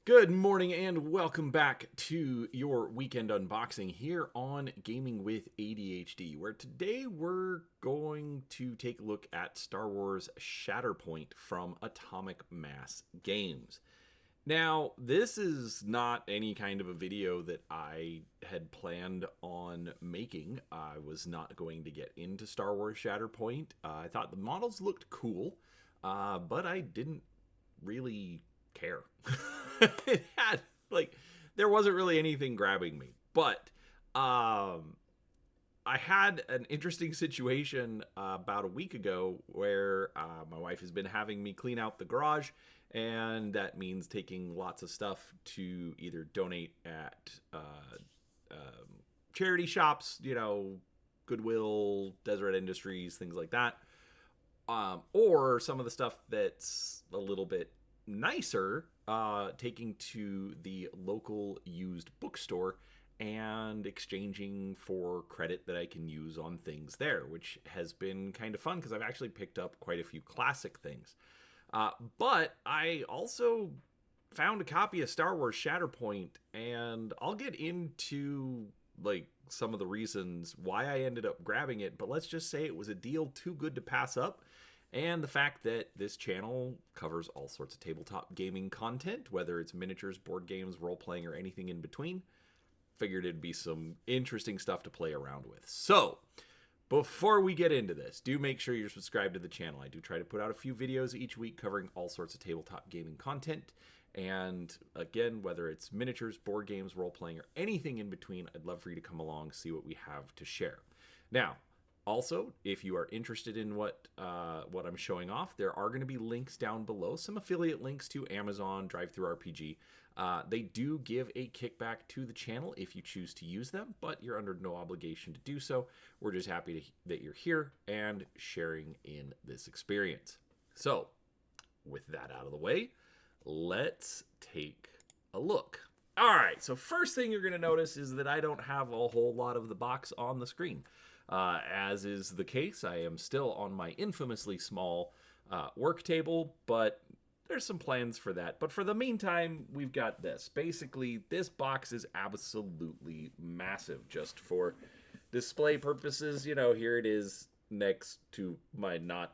Good morning and welcome back to your weekend unboxing here on Gaming with ADHD, where today we're going to take a look at Star Wars Shatterpoint from Atomic Mass Games. Now, this is not any kind of a video that I had planned on making. I was not going to get into Star Wars Shatterpoint. I thought the models looked cool, but I didn't really care. It had there wasn't really anything grabbing me, but I had an interesting situation about a week ago where my wife has been having me clean out the garage, and that means taking lots of stuff to either donate at charity shops, Goodwill, Deseret Industries, things like that, or some of the stuff that's a little bit nicer, taking to the local used bookstore and exchanging for credit that I can use on things there, which has been kind of fun because I've actually picked up quite a few classic things. But I also found a copy of Star Wars Shatterpoint, and I'll get into some of the reasons why I ended up grabbing it, but let's just say it was a deal too good to pass up. And the fact that this channel covers all sorts of tabletop gaming content, whether it's miniatures, board games, role-playing, or anything in between, figured it'd be some interesting stuff to play around with. So, before we get into this, do make sure you're subscribed to the channel. I do try to put out a few videos each week covering all sorts of tabletop gaming content. And again, whether it's miniatures, board games, role-playing, or anything in between, I'd love for you to come along, see what we have to share. Now, also, if you are interested in what I'm showing off, there are going to be links down below, some affiliate links to Amazon, DriveThruRPG. They do give a kickback to the channel if you choose to use them, but you're under no obligation to do so. We're just happy that you're here and sharing in this experience. So, with that out of the way, let's take a look. All right, so first thing you're going to notice is that I don't have a whole lot of the box on the screen. As is the case, I am still on my infamously small work table, but there's some plans for that. But for the meantime, we've got this. Basically, this box is absolutely massive just for display purposes. Here it is next to my I'm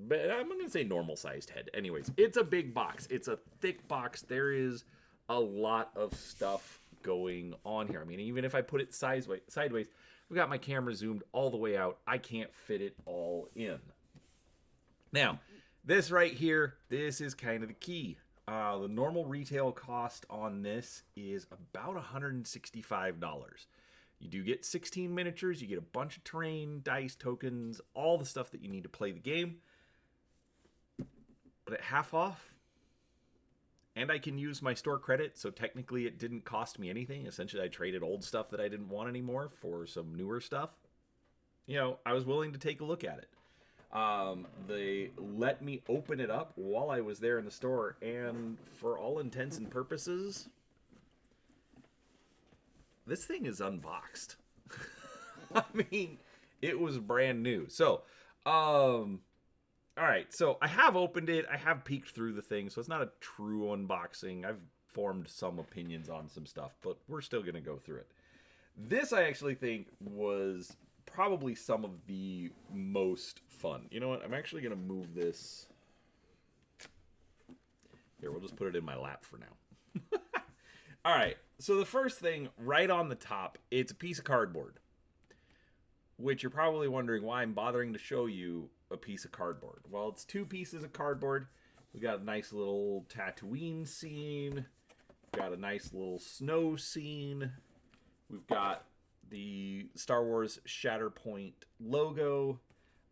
going to say normal-sized head. Anyways, it's a big box. It's a thick box. There is a lot of stuff going on here. I mean, even if I put it sideways, I've got my camera zoomed all the way out. I can't fit it all in. Now, this right here, this is kind of the key. The normal retail cost on this is about $165. You do get 16 miniatures. You get a bunch of terrain, dice, tokens, all the stuff that you need to play the game. But at half off, and I can use my store credit, so technically it didn't cost me anything. Essentially, I traded old stuff that I didn't want anymore for some newer stuff. I was willing to take a look at it. They let me open it up while I was there in the store, and for all intents and purposes, this thing is unboxed. I mean, it was brand new. So, all right, so I have opened it. I have peeked through the thing, so it's not a true unboxing. I've formed some opinions on some stuff, but we're still going to go through it. This, I actually think, was probably some of the most fun. You know what? I'm actually going to move this. Here, we'll just put it in my lap for now. All right, so the first thing right on the top, it's a piece of cardboard, which you're probably wondering why I'm bothering to show you a piece of cardboard. Well, it's two pieces of cardboard. We got a nice little Tatooine scene. Got a nice little snow scene. We've got the Star Wars Shatterpoint logo.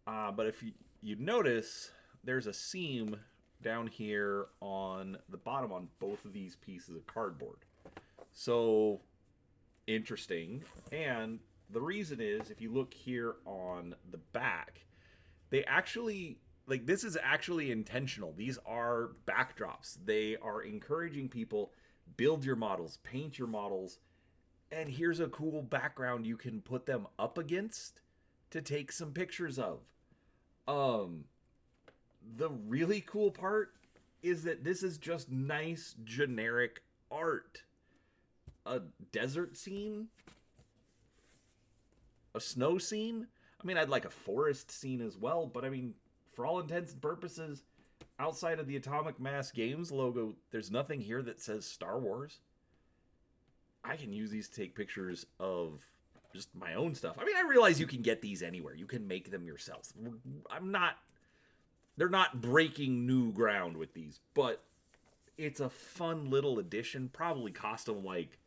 But if you notice, there's a seam down here on the bottom on both of these pieces of cardboard. So, interesting. And the reason is, if you look here on the back, they actually, this is actually intentional. These are backdrops. They are encouraging people, build your models, paint your models, and here's a cool background you can put them up against to take some pictures of. The really cool part is that this is just nice, generic art. A desert scene? A snow scene? I mean, I'd like a forest scene as well, but I mean, for all intents and purposes, outside of the Atomic Mass Games logo, there's nothing here that says Star Wars. I can use these to take pictures of just my own stuff. I mean, I realize you can get these anywhere. You can make them yourself. They're not breaking new ground with these, but it's a fun little addition. Probably cost them like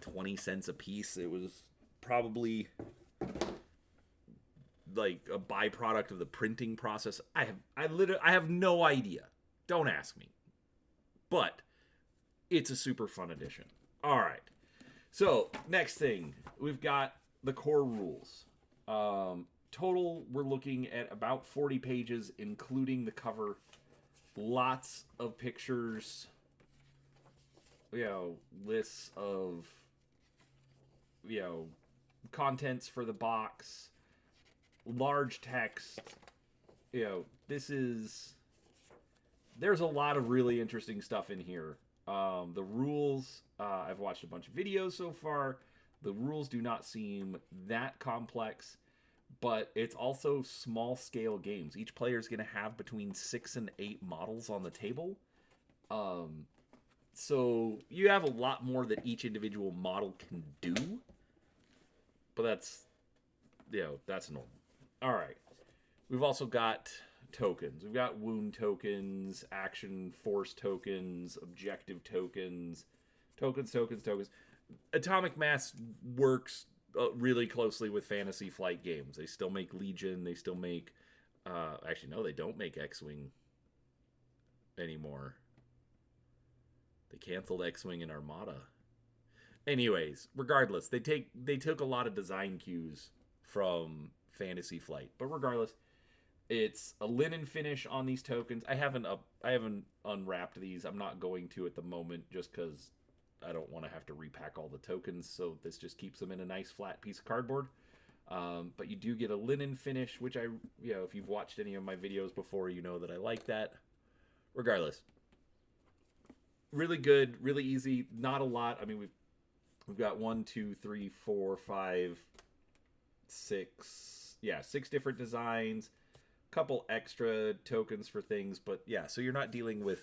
20 cents a piece. It was probably like a byproduct of the printing process. I have no idea. Don't ask me. But it's a super fun addition. All right. So, next thing, we've got the core rules. Total, we're looking at about 40 pages, including the cover. Lots of pictures, lists of, contents for the box, large text. There's a lot of really interesting stuff in here. The rules, I've watched a bunch of videos so far. The rules do not seem that complex, but it's also small-scale games. Each player is going to have between 6 and 8 models on the table. So you have a lot more that each individual model can do, but that's normal. All right. We've also got tokens. We've got wound tokens, action force tokens, objective tokens, tokens. Atomic Mass works really closely with Fantasy Flight Games. They still make Legion. They still make... actually, no, they don't make X-Wing anymore. They canceled X-Wing and Armada. Anyways, regardless, they took a lot of design cues from Fantasy Flight. But regardless, it's a linen finish on these tokens. I haven't unwrapped these. I'm not going to at the moment just because I don't want to have to repack all the tokens. So this just keeps them in a nice flat piece of cardboard. But you do get a linen finish, which if you've watched any of my videos before, you know that I like that. Regardless, really good, really easy. Not a lot. I mean, we've got 1, 2, 3, 4, 5, 6. Yeah, 6 different designs. Couple extra tokens for things, but yeah, so you're not dealing with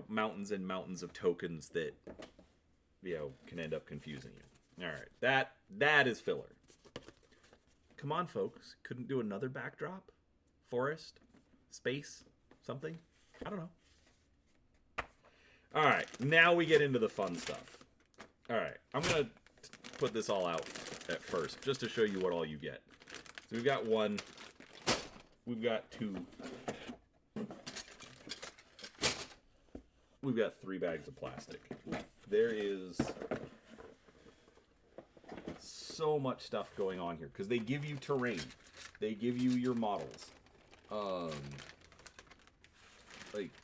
mountains and mountains of tokens that can end up confusing you. All right, that is filler. Come on, folks, couldn't do another backdrop, forest, space, something? I don't know. All right, now we get into the fun stuff. All right, I'm gonna put this all out at first just to show you what all you get. So we've got 1. We've got 2. We've got 3 bags of plastic. There is so much stuff going on here because they give you terrain. They give you your models.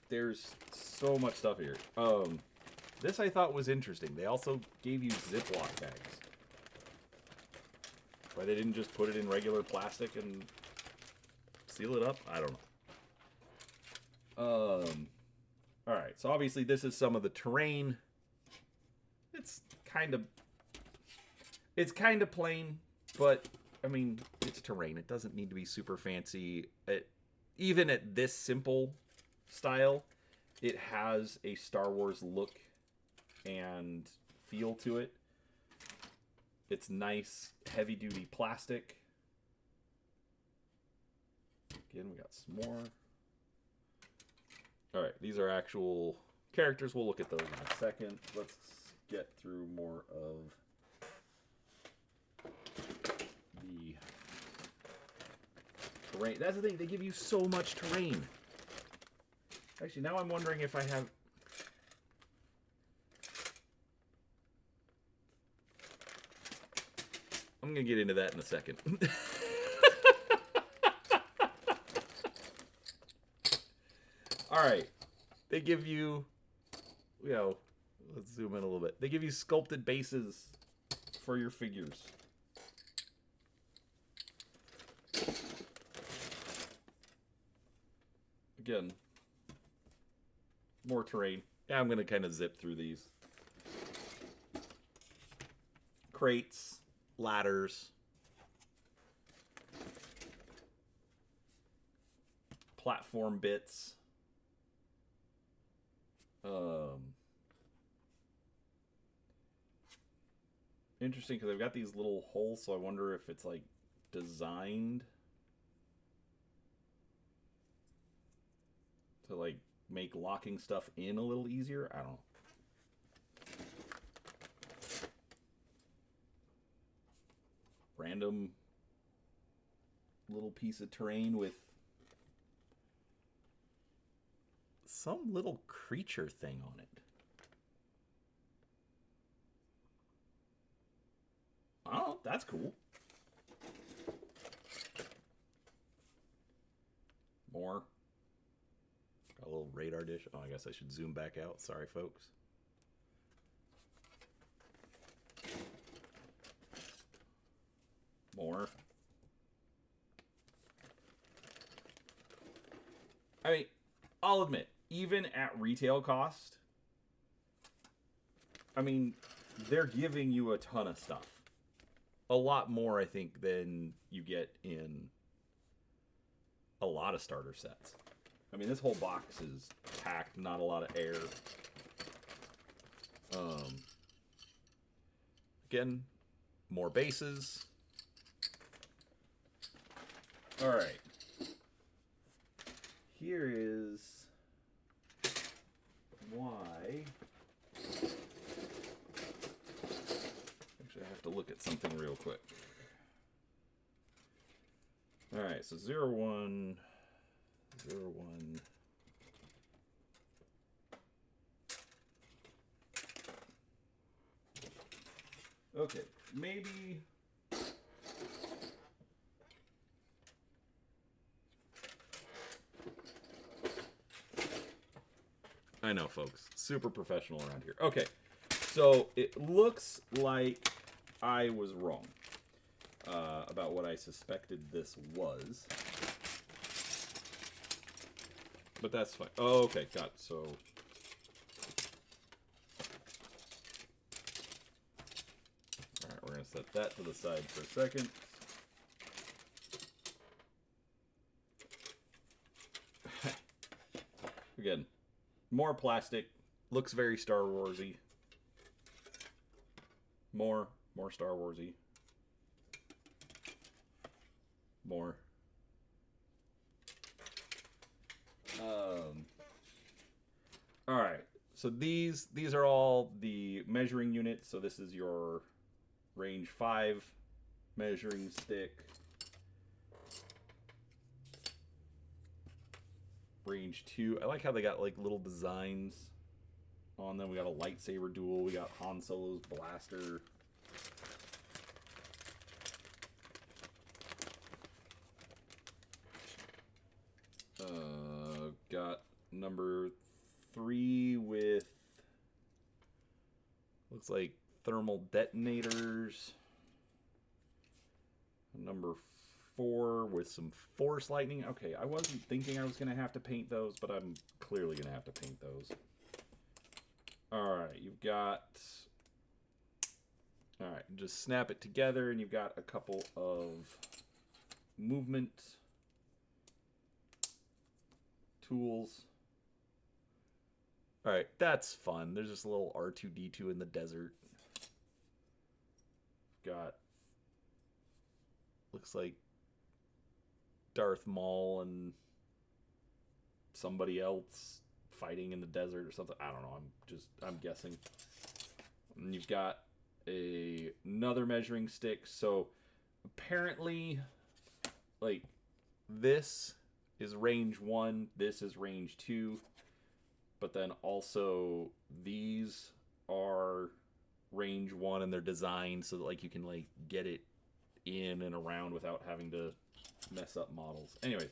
There's so much stuff here. This I thought was interesting. They also gave you Ziploc bags. Why they didn't just put it in regular plastic and seal it up? I don't know. Alright, so obviously this is some of the terrain. It's kind of plain, but I mean, it's terrain. It doesn't need to be super fancy. Even at this simple style, it has a Star Wars look and feel to it. It's nice, heavy-duty plastic. Again, we got some more. All right, these are actual characters. We'll look at those in a second. Let's get through more of the terrain. That's the thing. They give you so much terrain. Actually, now I'm wondering if I have... I'm going to get into that in a second. Alright. They give you... let's zoom in a little bit. They give you sculpted bases for your figures. Again, more terrain. Yeah, I'm going to kind of zip through these. Crates, ladders, platform bits. Interesting because I've got these little holes, so I wonder if it's like designed to like make locking stuff in a little easier. I don't know. Random little piece of terrain with some little creature thing on it. Oh, that's cool. More. Got a little radar dish. Oh, I guess I should zoom back out. Sorry, folks. More. I mean, I'll admit, even at retail cost, I mean, they're giving you a ton of stuff. A lot more, I think, than you get in a lot of starter sets. I mean, this whole box is packed, not a lot of air. Again, more bases. All right. Here is why. Actually, I have to look at something real quick. All right, so 0, 1, 0, 1. Okay, maybe. I know, folks. Super professional around here. Okay, so it looks like I was wrong about what I suspected this was. But that's fine. Oh, okay, got it. So... Alright, we're going to set that to the side for a second. Again, more plastic. Looks very Star Warsy. More Star Warsy. More. All right. So these are all the measuring units. So this is your range 5 measuring stick. Range 2. I like how they got like little designs on them. We got a lightsaber duel. We got Han Solo's blaster. Got number 3 with looks like thermal detonators. Number 4 with some force lightning. Okay, I wasn't thinking I was going to have to paint those, but I'm clearly going to have to paint those. Alright, you've got... Alright, just snap it together, and you've got a couple of movement tools. Alright, that's fun. There's just a little R2-D2 in the desert. Got... Looks like Darth Maul and somebody else fighting in the desert or something. I don't know. I'm guessing. And you've got another measuring stick. So apparently, like, this is range 1. This is range 2. But then also these are range 1, and they're designed so that like you can like get it in and around without having to mess up models. Anyway,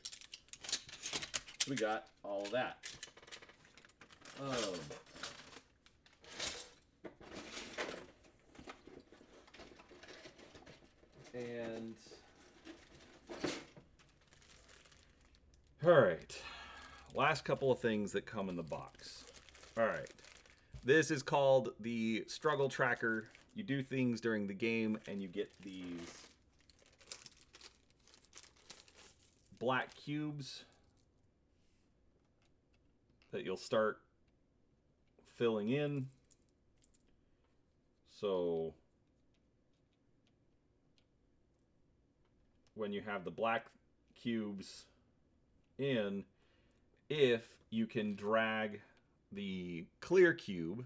we got all of that. And all right, last couple of things that come in the box. All right. This is called the struggle tracker. You do things during the game, and you get these black cubes that you'll start filling in. So when you have the black cubes in, if you can drag the clear cube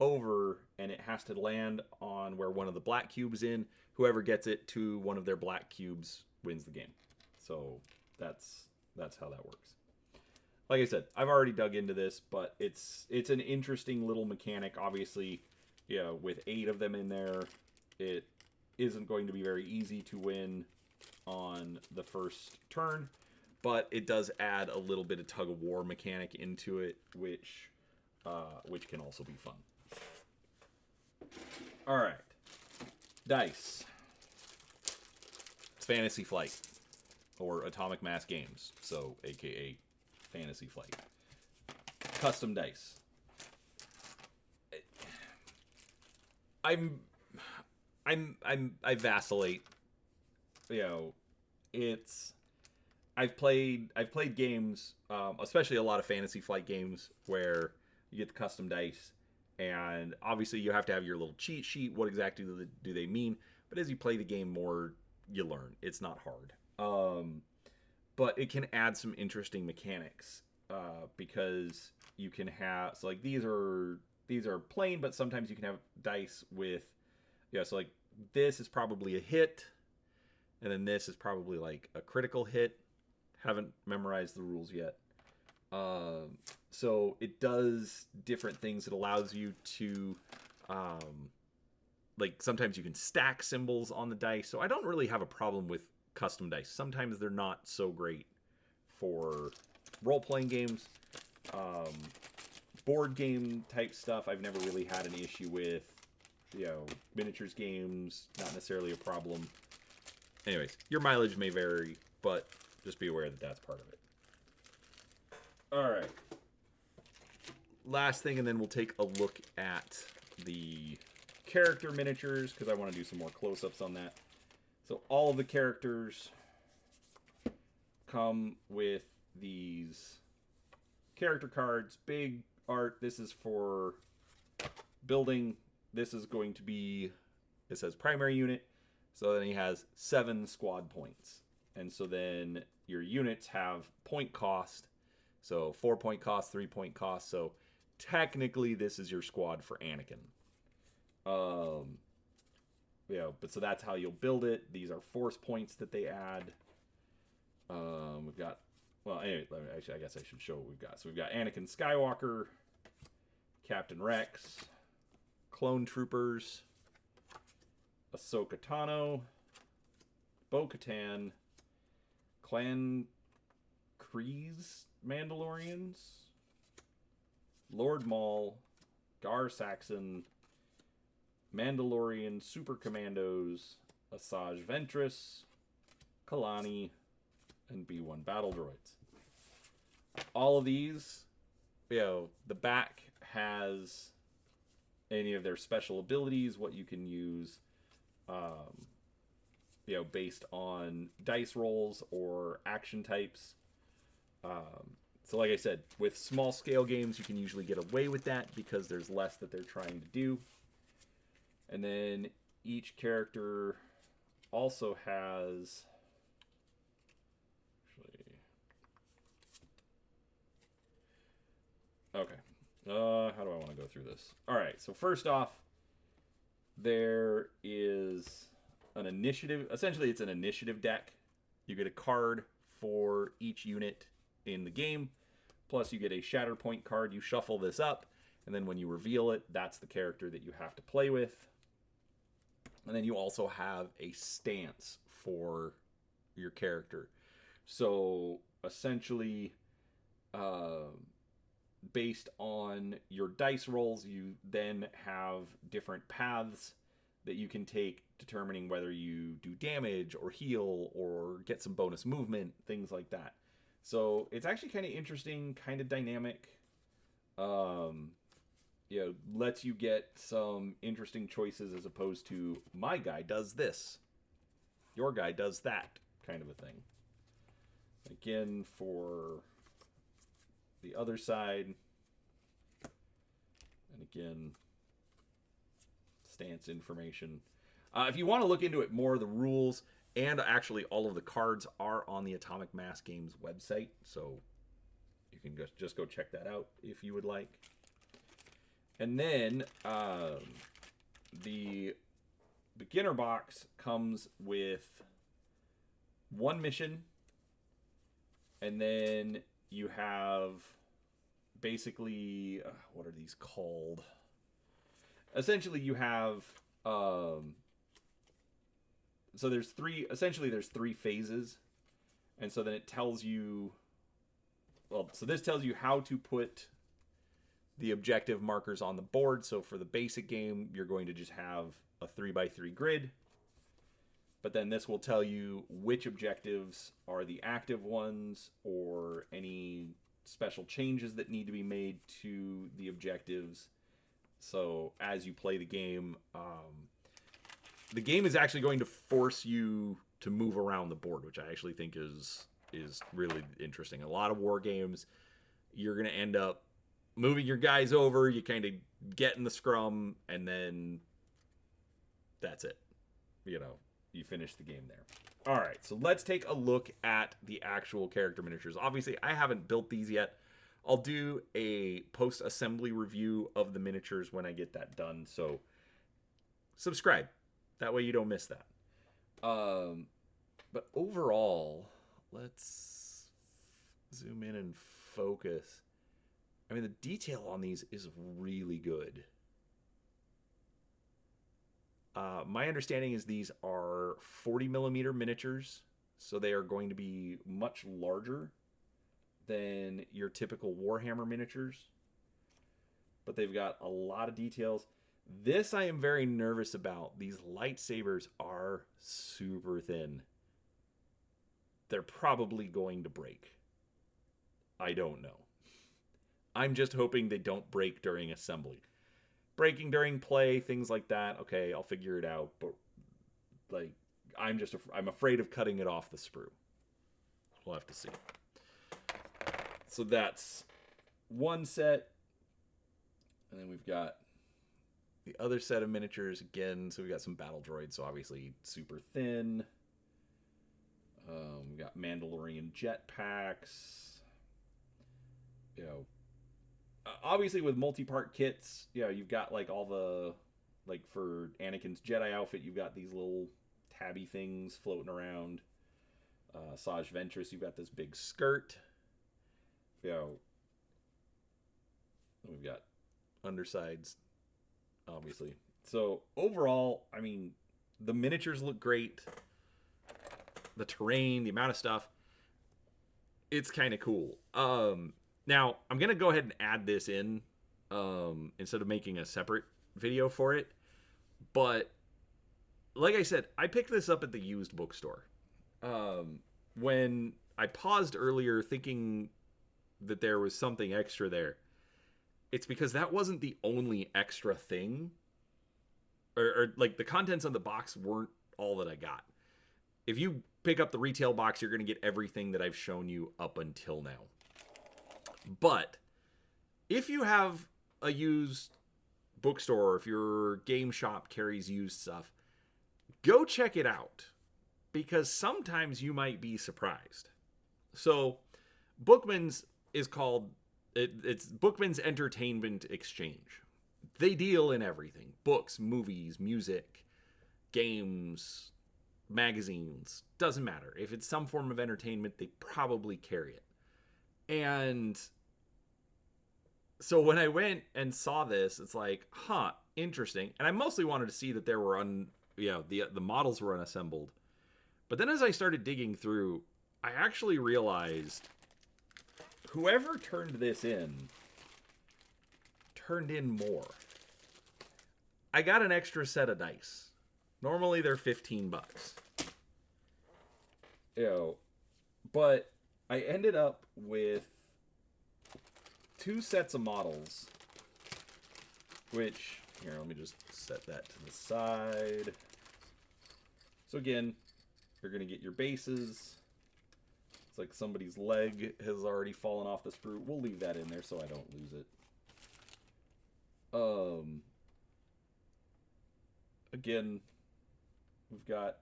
over and it has to land on where one of the black cubes in, whoever gets it to one of their black cubes wins the game. So that's how that works. Like I said, I've already dug into this, but it's an interesting little mechanic. Obviously, with 8 of them in there, it isn't going to be very easy to win on the first turn, but it does add a little bit of tug of war mechanic into it, which can also be fun. All right, dice. It's Fantasy Flight or Atomic Mass Games, so AKA Fantasy Flight. Custom dice. I vacillate. I've played games, especially a lot of Fantasy Flight games where you get the custom dice, and obviously you have to have your little cheat sheet. What exactly do they mean? But as you play the game more, you learn. It's not hard. But it can add some interesting mechanics because you can have like these are plain, but sometimes you can have dice with so like this is probably a hit, and then this is probably like a critical hit. Haven't memorized the rules yet. So it does different things. It allows you to like sometimes you can stack symbols on the dice. So I don't really have a problem with custom dice. Sometimes they're not so great for role-playing games. Board game type stuff I've never really had an issue with. Miniatures games, not necessarily a problem. Anyways, your mileage may vary, but just be aware that that's part of it. All right. Last thing, and then we'll take a look at the character miniatures, because I want to do some more close-ups on that. So all of the characters come with these character cards. Big art. This is for building. This is going to be, it says primary unit. So then he has 7 squad points. And so then your units have point cost. So 4-point cost, 3-point cost. So technically this is your squad for Anakin. But so that's how you'll build it. These are force points that they add. We've got, well, anyway, I guess I should show what we've got. So we've got Anakin Skywalker, Captain Rex, Clone Troopers, Ahsoka Tano, Bo-Katan, Clan Kryze Mandalorians, Lord Maul, Gar Saxon, Mandalorian Super Commandos, Asajj Ventress, Kalani, and B-1 Battle Droids. All of these, the back has any of their special abilities, what you can use, based on dice rolls or action types. So like I said, with small scale games, you can usually get away with that because there's less that they're trying to do. And then each character also has, okay. How do I want to go through this? All right. So first off, there is an initiative. Essentially, it's an initiative deck. You get a card for each unit in the game. Plus, you get a Shatterpoint card. You shuffle this up, and then when you reveal it, that's the character that you have to play with. And then you also have a stance for your character. So essentially, based on your dice rolls, you then have different paths that you can take, determining whether you do damage or heal or get some bonus movement, things like that. So it's actually kind of interesting, kind of dynamic. Lets you get some interesting choices as opposed to my guy does this, your guy does that kind of a thing. Again, for the other side, and again, stance information. If you want to look into it more, the rules and actually all of the cards are on the Atomic Mass Games website, so you can just go check that out if you would like. And then the beginner box comes with one mission, and then you have basically what are these called? Essentially, you have so there's three phases, and so then it tells you. Well, so this tells you how to put the objective markers on the board. So for the basic game, you're going to just have a 3x3 grid. But then this will tell you which objectives are the active ones or any special changes that need to be made to the objectives. So as you play the game is actually going to force you to move around the board, which I actually think is really interesting. A lot of war games, you're going to end up moving your guys over, you kind of get in the scrum, and then that's it. You finish the game there. All right, so let's take a look at the actual character miniatures. Obviously, I haven't built these yet. I'll do a post-assembly review of the miniatures when I get that done, so subscribe. That way you don't miss that. But overall, let's zoom in and focus. I mean, the detail on these is really good. My understanding is these are 40 millimeter miniatures, so they are going to be much larger than your typical Warhammer miniatures. But they've got a lot of details. This I am very nervous about. These lightsabers are super thin. They're probably going to break. I don't know. I'm just hoping they don't break during assembly. Breaking during play, things like that, okay, I'll figure it out. But, like, I'm afraid of cutting it off the sprue. We'll have to see. So that's one set. And then we've got the other set of miniatures again. So we got some battle droids, so obviously super thin. We got Mandalorian jetpacks. Obviously with multi-part kits, you've got like all the, like for Anakin's Jedi outfit, you've got these little tabby things floating around. Saj Ventress, you've got this big skirt. We've got undersides, obviously. So overall, I mean, the miniatures look great. The terrain, the amount of stuff, it's kind of cool. Now, I'm going to go ahead and add this in instead of making a separate video for it. But, like I said, I picked this up at the used bookstore. When I paused earlier thinking that there was something extra there, it's because that wasn't the only extra thing. Or like, the contents of the box weren't all that I got. If you pick up the retail box, you're going to get everything that I've shown you up until now. But if you have a used bookstore, or if your game shop carries used stuff, go check it out, because sometimes you might be surprised. So Bookman's is called, it's Bookman's Entertainment Exchange. They deal in everything: books, movies, music, games, magazines. Doesn't matter. If it's some form of entertainment, they probably carry it. And so when I went and saw this, it's like, interesting. And I mostly wanted to see that there were the models were unassembled. But then as I started digging through, I actually realized whoever turned this in turned in more. I got an extra set of dice. Normally they're $15. But I ended up with 2 sets of models, which, here, let me just set that to the side. So again, you're going to get your bases. It's like somebody's leg has already fallen off the sprue. We'll leave that in there so I don't lose it. Again, we've got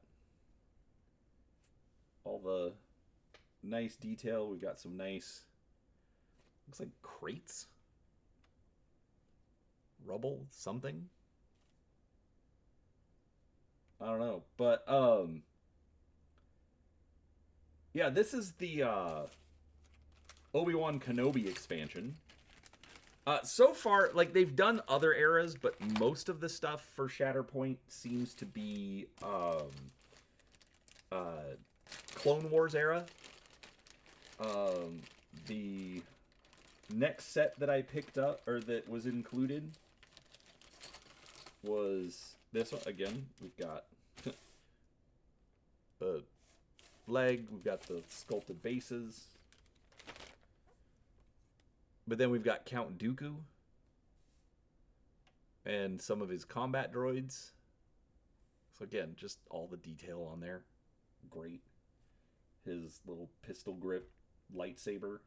all the nice detail. We've got some nice, looks like crates, rubble, something. I don't know, but yeah, this is the Obi-Wan Kenobi expansion. So far, like, they've done other eras, but most of the stuff for Shatterpoint seems to be Clone Wars era. The next set that I picked up, or that was included, was this one. Again, we've got the leg, we've got the sculpted bases. But then we've got Count Dooku and some of his combat droids. So again, just all the detail on there. Great. His little pistol grip lightsaber.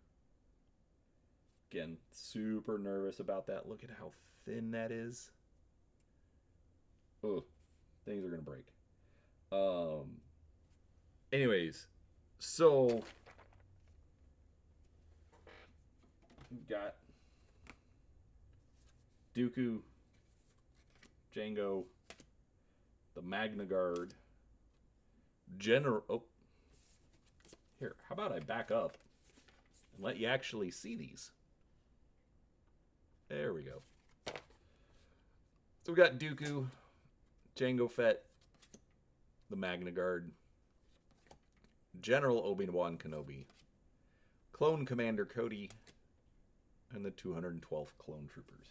Again, super nervous about that. Look at how thin that is. Ugh, things are going to break. Anyways, so we've got Dooku, Jango, the Magna Guard, General... Oh, here, how about I back up and let you actually see these? There we go. So we got Dooku, Jango Fett, the Magna Guard, General Obi-Wan Kenobi, Clone Commander Cody, and the 212th Clone Troopers.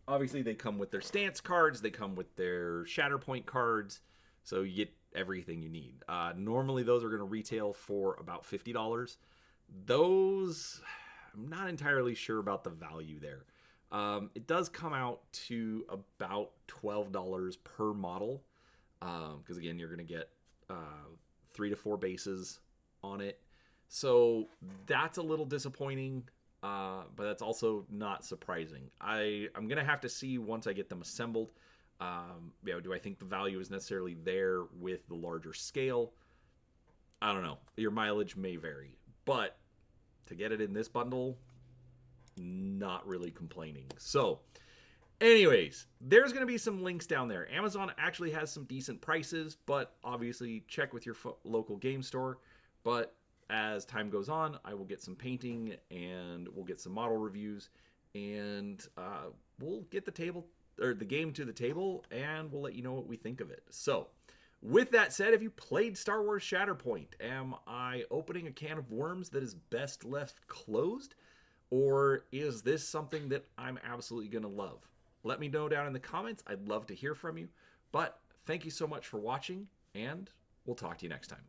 Obviously, they come with their stance cards. They come with their Shatterpoint cards. So you get everything you need. Normally, those are going to retail for about $50. Those, I'm not entirely sure about the value there. It does come out to about $12 per model. Because, again, you're going to get 3 to 4 bases on it. So that's a little disappointing, but that's also not surprising. I'm going to have to see once I get them assembled. Do I think the value is necessarily there with the larger scale? I don't know. Your mileage may vary. But to get it in this bundle, not really complaining. So, anyways, there's going to be some links down there. Amazon actually has some decent prices, but obviously check with your local game store. But as time goes on, I will get some painting and we'll get some model reviews, and we'll get the game to the table, and we'll let you know what we think of it. So, with that said, have you played Star Wars Shatterpoint? Am I opening a can of worms that is best left closed? Or is this something that I'm absolutely going to love? Let me know down in the comments. I'd love to hear from you. But thank you so much for watching, and we'll talk to you next time.